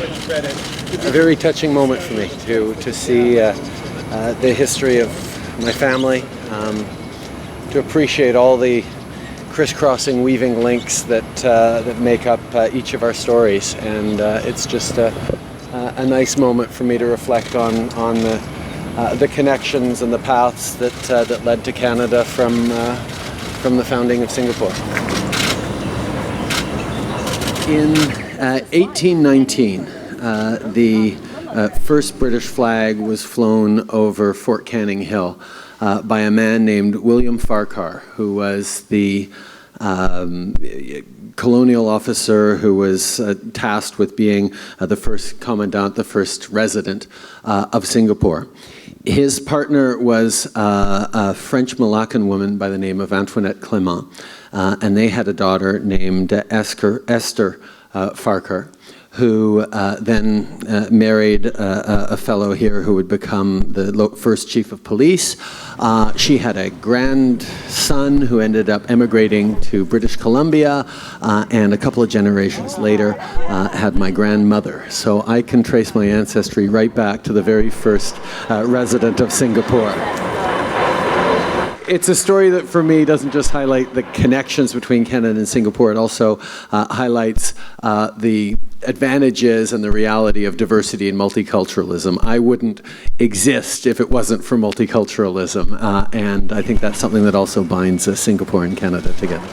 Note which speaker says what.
Speaker 1: A very touching moment for me to see the history of my family, to appreciate all the crisscrossing, weaving links that make up each of our stories, and it's just a nice moment for me to reflect on the connections and the paths that led to Canada from the founding of Singapore. In 1819, the first British flag was flown over Fort Canning Hill by a man named William Farquhar, who was the colonial officer who was tasked with being the first commandant, the first resident of Singapore. His partner was a French Moroccan woman by the name of Antoinette Clément, and they had a daughter named Esther Farquhar, who then married a fellow here who would become the first chief of police. She had a grandson who ended up emigrating to British Columbia, and a couple of generations later had my grandmother. So I can trace my ancestry right back to the very first resident of Singapore. It's a story that, for me, doesn't just highlight the connections between Canada and Singapore, it also highlights the advantages and the reality of diversity and multiculturalism. I wouldn't exist if it wasn't for multiculturalism, and I think that's something that also binds Singapore and Canada together.